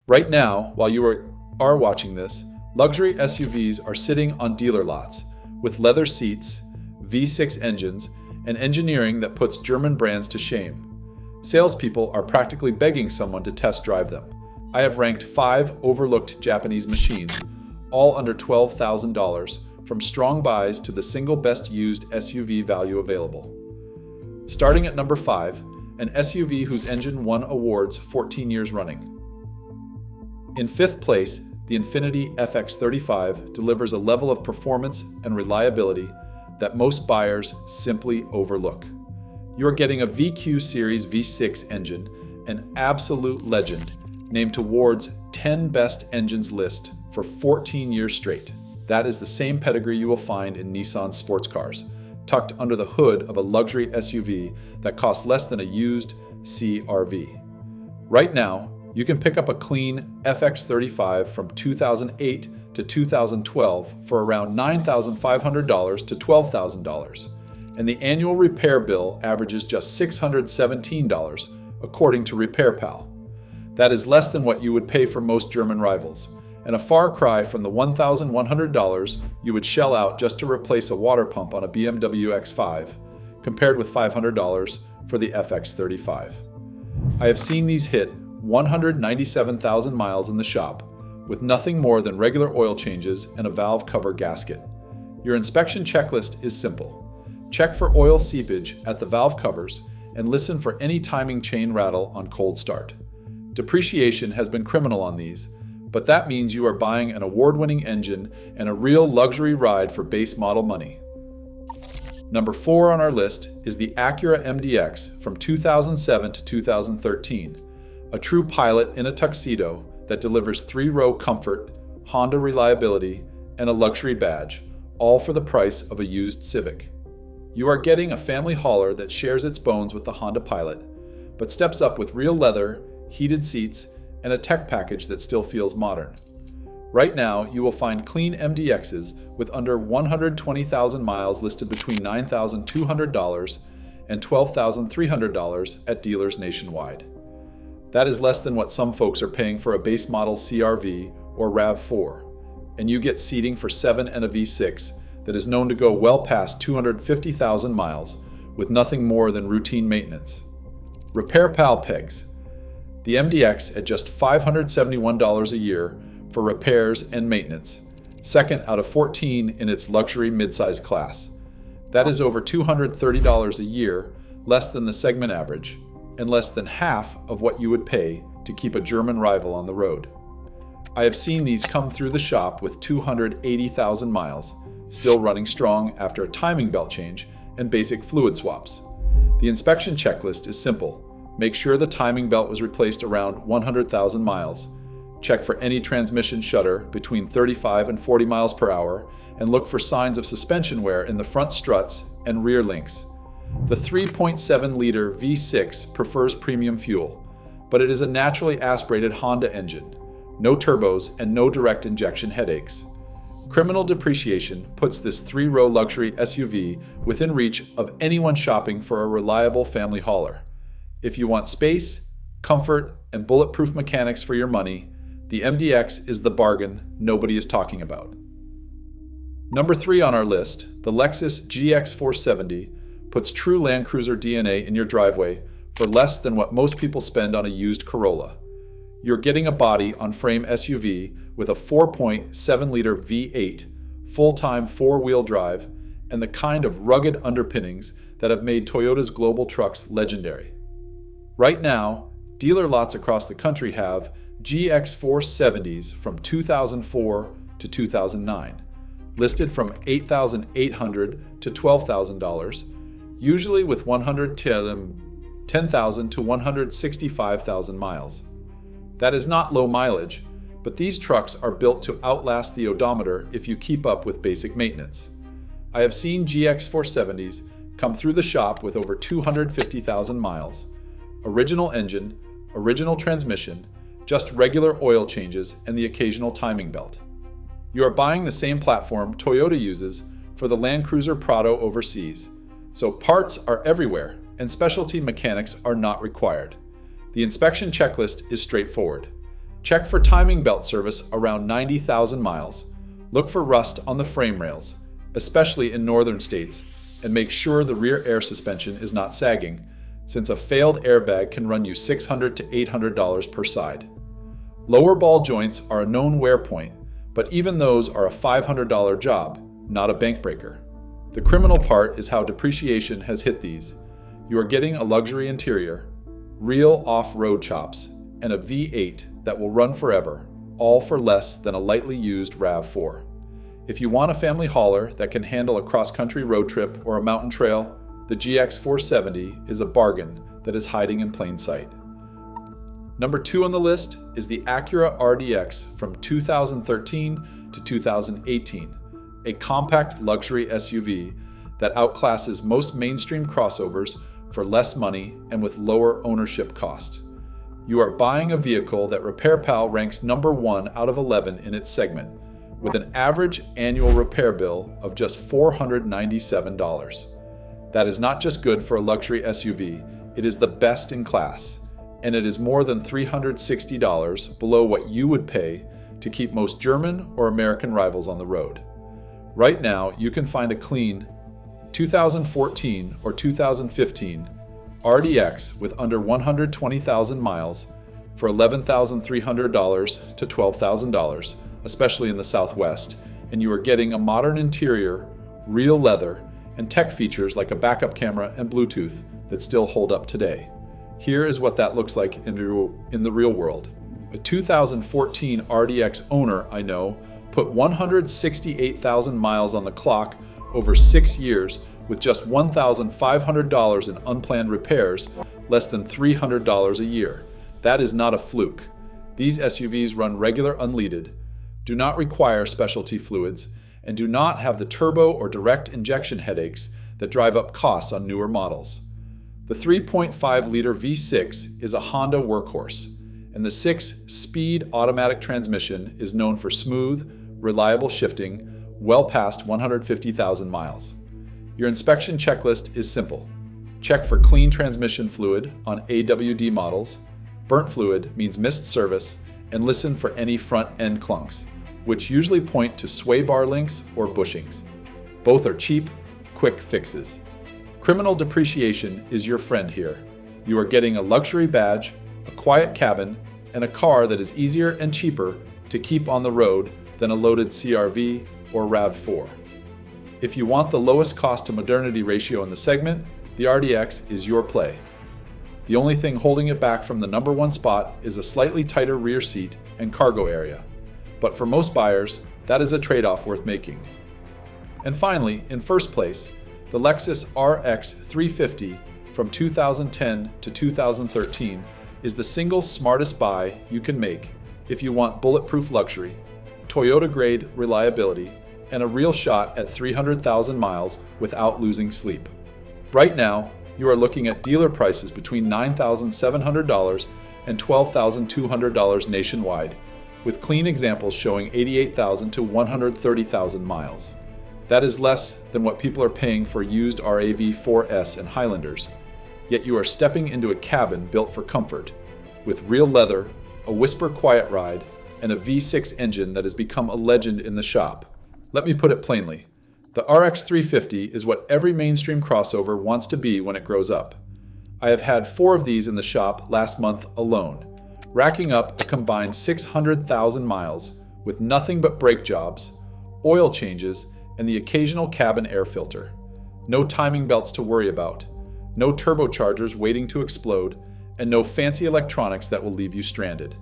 Right now, while you are watching this, luxury SUVs are sitting on dealer lots with leather seats, V6 engines, and engineering that puts German brands to shame. Salespeople are practically begging someone to test drive them. I have ranked 5 overlooked Japanese machines, all under $12,000, from strong buys to the single best used SUV value available. Starting at number 5, an SUV whose engine won awards 14 years running. In 5th place, the Infiniti FX35 delivers a level of performance and reliability that most buyers simply overlook. You're getting a VQ Series V6 engine, an absolute legend, named to Ward's 10 Best Engines list for 14 years straight. That is the same pedigree you will find in Nissan sports cars, tucked under the hood of a luxury SUV that costs less than a used CR-V. Right now, you can pick up a clean FX35 from 2008 to 2012 for around $9,500 to $12,000, and the annual repair bill averages just $617, according to RepairPal. That is less than what you would pay for most German rivals, and a far cry from the $1,100 you would shell out just to replace a water pump on a BMW X5, compared with $500 for the FX35. I have seen these hit 197,000 miles in the shop, with nothing more than regular oil changes and a valve cover gasket. Your inspection checklist is simple. Check for oil seepage at the valve covers and listen for any timing chain rattle on cold start. Depreciation has been criminal on these, but that means you are buying an award-winning engine and a real luxury ride for base model money. Number 4 on our list is the Acura MDX from 2007 to 2013, a true pilot in a tuxedo that delivers 3-row comfort, Honda reliability, and a luxury badge, all for the price of a used Civic. You are getting a family hauler that shares its bones with the Honda Pilot, but steps up with real leather, heated seats, and a tech package that still feels modern. Right now, you will find clean MDXs with under 120,000 miles listed between $9,200 and $12,300 at dealers nationwide. That is less than what some folks are paying for a base model CR-V or RAV4, and you get seating for 7 and a V6 that is known to go well past 250,000 miles with nothing more than routine maintenance. RepairPal pegs the MDX at just $571 a year for repairs and maintenance, second out of 14 in its luxury midsize class. That is over $230 a year, less than the segment average, and less than half of what you would pay to keep a German rival on the road. I have seen these come through the shop with 280,000 miles, still running strong after a timing belt change and basic fluid swaps. The inspection checklist is simple. Make sure the timing belt was replaced around 100,000 miles. Check for any transmission shudder between 35 and 40 miles per hour, and look for signs of suspension wear in the front struts and rear links. The 3.7-liter V6 prefers premium fuel, but it is a naturally aspirated Honda engine, no turbos and no direct injection headaches. Criminal depreciation puts this 3-row luxury SUV within reach of anyone shopping for a reliable family hauler. If you want space, comfort, and bulletproof mechanics for your money, the MDX is the bargain nobody is talking about. Number 3 on our list, the Lexus GX470, puts true Land Cruiser DNA in your driveway for less than what most people spend on a used Corolla. You're getting a body-on-frame SUV with a 4.7-liter V8, full-time 4-wheel drive, and the kind of rugged underpinnings that have made Toyota's global trucks legendary. Right now, dealer lots across the country have GX470s from 2004 to 2009, listed from $8,800 to $12,000, usually with 10,000 to 165,000 miles. That is not low mileage, but these trucks are built to outlast the odometer if you keep up with basic maintenance. I have seen GX470s come through the shop with over 250,000 miles, original engine, original transmission, just regular oil changes, and the occasional timing belt. You are buying the same platform Toyota uses for the Land Cruiser Prado overseas, so parts are everywhere and specialty mechanics are not required. The inspection checklist is straightforward. Check for timing belt service around 90,000 miles. Look for rust on the frame rails, especially in northern states, and make sure the rear air suspension is not sagging, since a failed airbag can run you $600 to $800 per side. Lower ball joints are a known wear point, but even those are a $500 job, not a bank breaker. The criminal part is how depreciation has hit these. You are getting a luxury interior, real off-road chops, and a V8 that will run forever, all for less than a lightly used RAV4. If you want a family hauler that can handle a cross-country road trip or a mountain trail, the GX470 is a bargain that is hiding in plain sight. Number 2 on the list is the Acura RDX from 2013 to 2018, a compact luxury SUV that outclasses most mainstream crossovers for less money and with lower ownership cost. You are buying a vehicle that RepairPal ranks number 1 out of 11 in its segment, with an average annual repair bill of just $497. That is not just good for a luxury SUV, it is the best in class, and it is more than $360 below what you would pay to keep most German or American rivals on the road. Right now, you can find a clean 2014 or 2015 RDX with under 120,000 miles for $11,300 to $12,000, especially in the Southwest, and you are getting a modern interior, real leather, and tech features like a backup camera and Bluetooth that still hold up today. Here is what that looks like in the real world. A 2014 RDX owner I know put 168,000 miles on the clock over 6 years with just $1,500 in unplanned repairs, less than $300 a year. That is not a fluke. These SUVs run regular unleaded, do not require specialty fluids, and do not have the turbo or direct injection headaches that drive up costs on newer models. The 3.5-liter V6 is a Honda workhorse, and the 6-speed automatic transmission is known for smooth, reliable shifting well past 150,000 miles. Your inspection checklist is simple. Check for clean transmission fluid on AWD models, burnt fluid means missed service, and listen for any front-end clunks, which usually point to sway bar links or bushings. Both are cheap, quick fixes. Criminal depreciation is your friend here. You are getting a luxury badge, a quiet cabin, and a car that is easier and cheaper to keep on the road than a loaded CR-V or RAV4. If you want the lowest cost to modernity ratio in the segment, the RDX is your play. The only thing holding it back from the number 1 spot is a slightly tighter rear seat and cargo area. But for most buyers, that is a trade-off worth making. And finally, in first place, the Lexus RX 350 from 2010 to 2013 is the single smartest buy you can make if you want bulletproof luxury, Toyota-grade reliability, and a real shot at 300,000 miles without losing sleep. Right now, you are looking at dealer prices between $9,700 and $12,200 nationwide, with clean examples showing 88,000 to 130,000 miles. That is less than what people are paying for used RAV4S and Highlanders, yet you are stepping into a cabin built for comfort, with real leather, a whisper quiet ride, and a V6 engine that has become a legend in the shop. Let me put it plainly. The RX 350 is what every mainstream crossover wants to be when it grows up. I have had 4 of these in the shop last month alone, racking up a combined 600,000 miles with nothing but brake jobs, oil changes, and the occasional cabin air filter. No timing belts to worry about, no turbochargers waiting to explode, and no fancy electronics that will leave you stranded.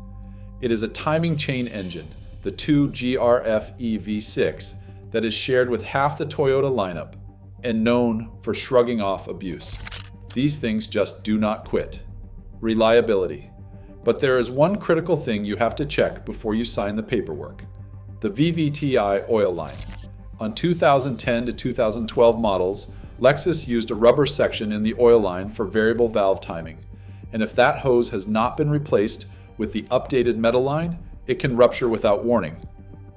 It is a timing chain engine, the 2GRFE V6, that is shared with half the Toyota lineup and known for shrugging off abuse. These things just do not quit. Reliability. But there is one critical thing you have to check before you sign the paperwork: the VVTi oil line. On 2010 to 2012 models, Lexus used a rubber section in the oil line for variable valve timing, and if that hose has not been replaced with the updated metal line, it can rupture without warning.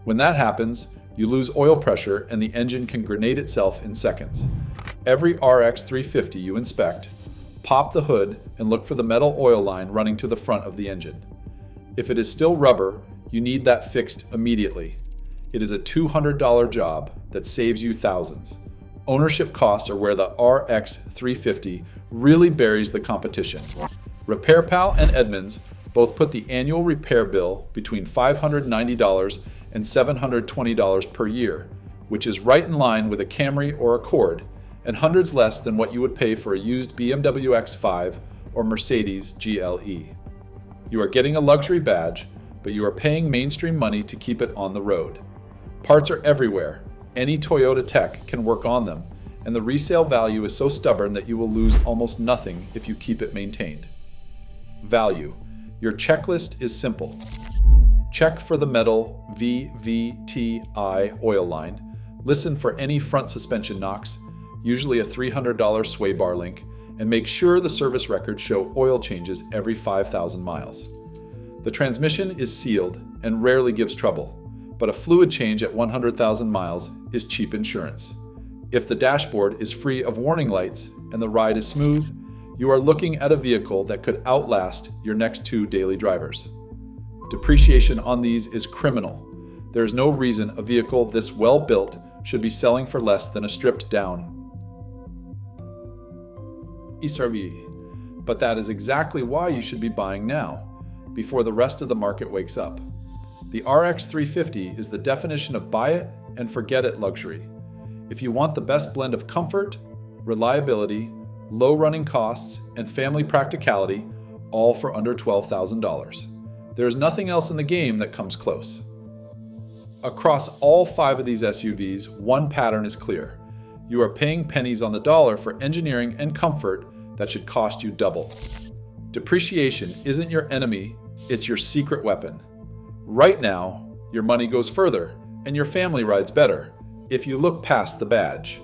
When that happens, you lose oil pressure and the engine can grenade itself in seconds. Every RX 350 you inspect, pop the hood and look for the metal oil line running to the front of the engine. If it is still rubber, you need that fixed immediately. It is a $200 job that saves you thousands. Ownership costs are where the RX350 really buries the competition. RepairPal and Edmunds both put the annual repair bill between $590 and $720 per year, which is right in line with a Camry or Accord, and hundreds less than what you would pay for a used BMW X5 or Mercedes GLE. You are getting a luxury badge, but you are paying mainstream money to keep it on the road. Parts are everywhere. Any Toyota tech can work on them, and the resale value is so stubborn that you will lose almost nothing if you keep it maintained. Value. Your checklist is simple. Check for the metal VVTi oil line. Listen for any front suspension knocks, usually a $300 sway bar link, and make sure the service records show oil changes every 5,000 miles. The transmission is sealed and rarely gives trouble, but a fluid change at 100,000 miles is cheap insurance. If the dashboard is free of warning lights and the ride is smooth, you are looking at a vehicle that could outlast your next 2 daily drivers. Depreciation on these is criminal. There is no reason a vehicle this well built should be selling for less than a stripped down SRV. But that is exactly why you should be buying now, before the rest of the market wakes up. The RX350 is the definition of buy it and forget it luxury. If you want the best blend of comfort, reliability, low running costs, and family practicality, all for under $12,000. There is nothing else in the game that comes close. Across all 5 of these SUVs, one pattern is clear. You are paying pennies on the dollar for engineering and comfort that should cost you double. Depreciation isn't your enemy, it's your secret weapon. Right now, your money goes further, and your family rides better, if you look past the badge.